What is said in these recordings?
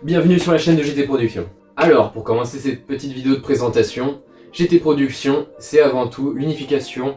Bienvenue sur la chaîne de GT Productions. Alors, pour commencer cette petite vidéo de présentation, GT Productions, c'est avant tout l'unification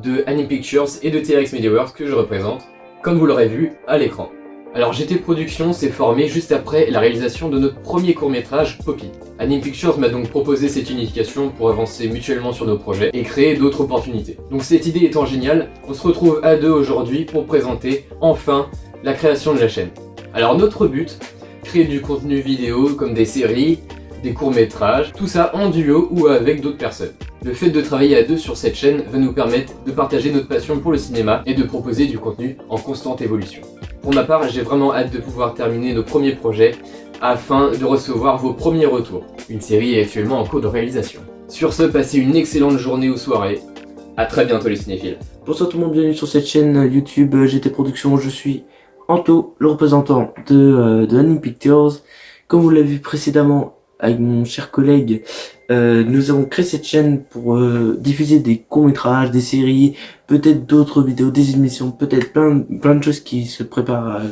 de Anime Pictures et de TRX MediaWorks que je représente, comme vous l'aurez vu à l'écran. Alors GT Productions s'est formé juste après la réalisation de notre premier court-métrage, Poppy. Anime Pictures m'a donc proposé cette unification pour avancer mutuellement sur nos projets et créer d'autres opportunités. Donc cette idée étant géniale, on se retrouve à deux aujourd'hui pour présenter enfin la création de la chaîne. Alors notre but, créer du contenu vidéo comme des séries, des courts-métrages, tout ça en duo ou avec d'autres personnes. Le fait de travailler à deux sur cette chaîne va nous permettre de partager notre passion pour le cinéma et de proposer du contenu en constante évolution. Pour ma part, j'ai vraiment hâte de pouvoir terminer nos premiers projets afin de recevoir vos premiers retours. Une série est actuellement en cours de réalisation. Sur ce, passez une excellente journée ou soirée. A très bientôt les cinéphiles. Bonsoir tout le monde, bienvenue sur cette chaîne YouTube GT Productions. Je suis Anto, le représentant de Anime Pictures. Comme vous l'avez vu précédemment avec mon cher collègue, nous avons créé cette chaîne pour diffuser des courts-métrages, des séries, peut-être d'autres vidéos, des émissions, peut-être plein de choses qui se préparent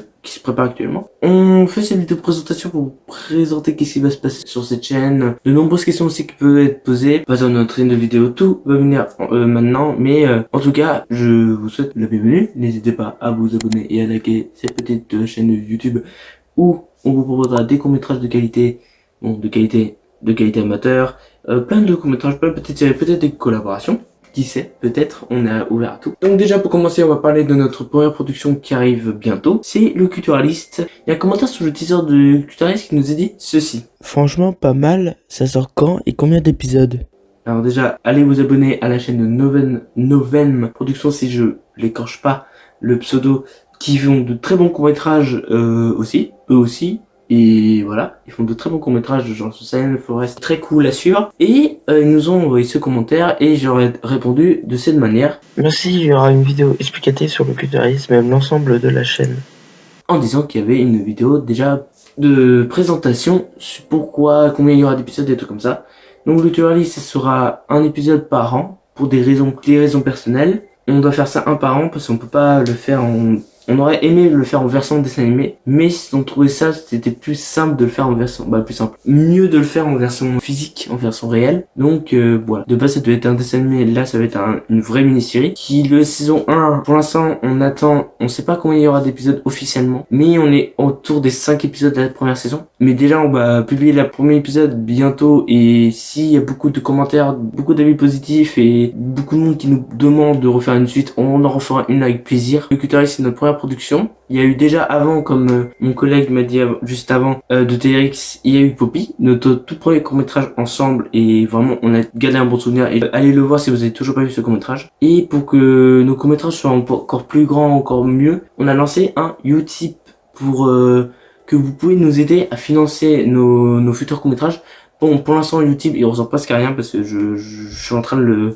actuellement. On fait cette vidéo de présentation pour vous présenter qu'est-ce qui va se passer sur cette chaîne, de nombreuses questions aussi qui peuvent être posées, pas dans notre chaîne de vidéo, tout va venir maintenant, mais en tout cas, je vous souhaite la bienvenue. N'hésitez pas à vous abonner et à liker cette petite chaîne YouTube où on vous proposera des courts-métrages de qualité, bon, de qualité amateur, plein de courts-métrages, plein de petites séries, peut-être des collaborations. Qui sait, peut-être, on est ouvert à tout. Donc déjà, pour commencer, on va parler de notre première production qui arrive bientôt. C'est le Culturaliste. Il y a un commentaire sur le teaser de Culturaliste qui nous a dit ceci. Franchement, pas mal. Ça sort quand et combien d'épisodes? Alors déjà, allez vous abonner à la chaîne de Novem Productions si je l'écorche pas le pseudo, qui font de très bons courts-métrages aussi, eux aussi. Et voilà, ils font de très bons courts-métrages de genre Social Forest, très cool à suivre. Et ils nous ont envoyé ce commentaire et j'aurais répondu de cette manière. Merci, il y aura une vidéo explicative sur le culturisme et l'ensemble de la chaîne. En disant qu'il y avait une vidéo déjà de présentation sur pourquoi, combien il y aura d'épisodes et tout comme ça. Donc le culturaliste, ce sera un épisode par an pour des raisons personnelles. On doit faire ça un par an parce qu'on peut pas le faire on aurait aimé le faire en version dessin animé, mais si on trouvait ça, c'était plus simple de le faire en version, mieux de le faire en version physique, en version réelle. Donc voilà, de base ça devait être un dessin animé, là ça va être une vraie mini-série. Qui le saison 1, pour l'instant on sait pas combien il y aura d'épisodes officiellement, mais on est autour des 5 épisodes de la première saison. Mais déjà on va publier le premier épisode bientôt, et s'il y a beaucoup de commentaires, beaucoup d'avis positifs et beaucoup de monde qui nous demande de refaire une suite, on en refera une avec plaisir. Le Culturaliste, c'est notre première production. Il y a eu déjà avant, comme mon collègue m'a dit juste avant, de TRX, il y a eu Poppy, notre tout premier court-métrage ensemble, et vraiment on a gardé un bon souvenir, et allez le voir si vous avez toujours pas vu ce court-métrage. Et pour que nos courts-métrages soient encore plus grands, encore mieux, on a lancé un Utip pour que vous pouvez nous aider à financer nos futurs courts-métrages. Bon, pour l'instant Utip il ressemble presque à rien parce que je suis en train de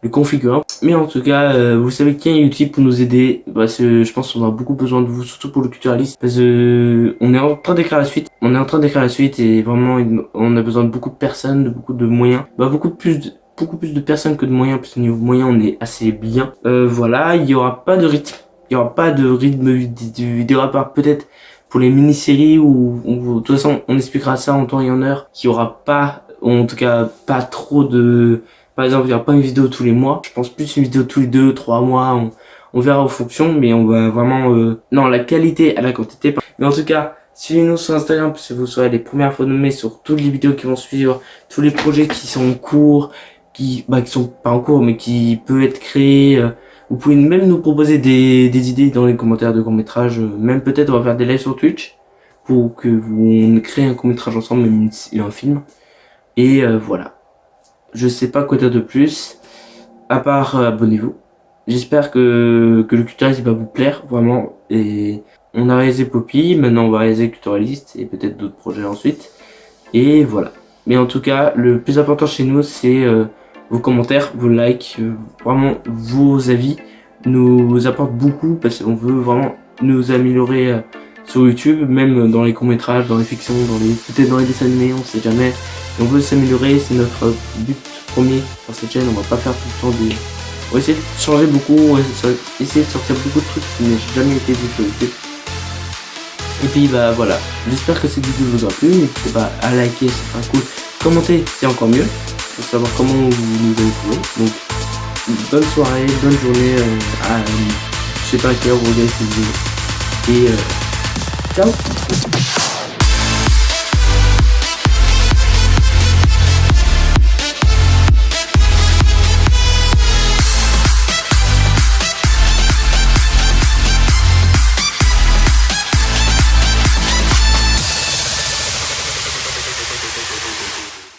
le configurant, mais en tout cas vous savez qu'il y a Utip pour nous aider, parce que je pense qu'on aura beaucoup besoin de vous, surtout pour le culturaliste, parce que on est en train d'écrire la suite et vraiment on a besoin de beaucoup de personnes, de beaucoup de moyens, beaucoup plus de personnes que de moyens, parce qu'au niveau moyens on est assez bien. Voilà, il y aura pas de rythme vidéo à part peut-être pour les mini-séries ou de toute façon on expliquera ça en temps et en heure, qu'il y aura pas, en tout cas pas trop de. Par exemple, il n'y aura pas une vidéo tous les mois. Je pense plus une vidéo tous les 2-3 mois. On verra en fonction, mais on va vraiment... Non, la qualité à la quantité. Mais en tout cas, suivez-nous sur Instagram parce que vous serez les premières fois nommées sur toutes les vidéos qui vont suivre, tous les projets qui sont en cours, qui sont pas en cours, mais qui peuvent être créés. Vous pouvez même nous proposer des idées dans les commentaires de courts-métrages. Même peut-être on va faire des lives sur Twitch pour que on crée un court-métrage ensemble, même un film. Et voilà. Je sais pas quoi dire de plus, à part abonnez-vous. J'espère que le culturaliste va vous plaire, vraiment. Et on a réalisé Poppy, maintenant on va réaliser Culturaliste et peut-être d'autres projets ensuite. Et voilà. Mais en tout cas, le plus important chez nous, c'est vos commentaires, vos likes, vraiment vos avis nous apportent beaucoup parce qu'on veut vraiment nous améliorer sur YouTube, même dans les courts-métrages, dans les fictions, peut-être dans les dessins animés, on sait jamais. Et on veut s'améliorer, c'est notre but premier sur cette chaîne. On va pas faire tout le temps on va essayer de changer beaucoup, on va essayer de sortir beaucoup de trucs qui n'ont jamais été vus sur YouTube. Et puis bah voilà, j'espère que cette vidéo vous aura plu, n'hésitez pas à liker, c'est un cool, commenter, c'est encore mieux, pour savoir comment vous nous avez trouvé. Donc bonne soirée, bonne journée, je sais pas à quelle heure vous regardez cette vidéo. Et ciao.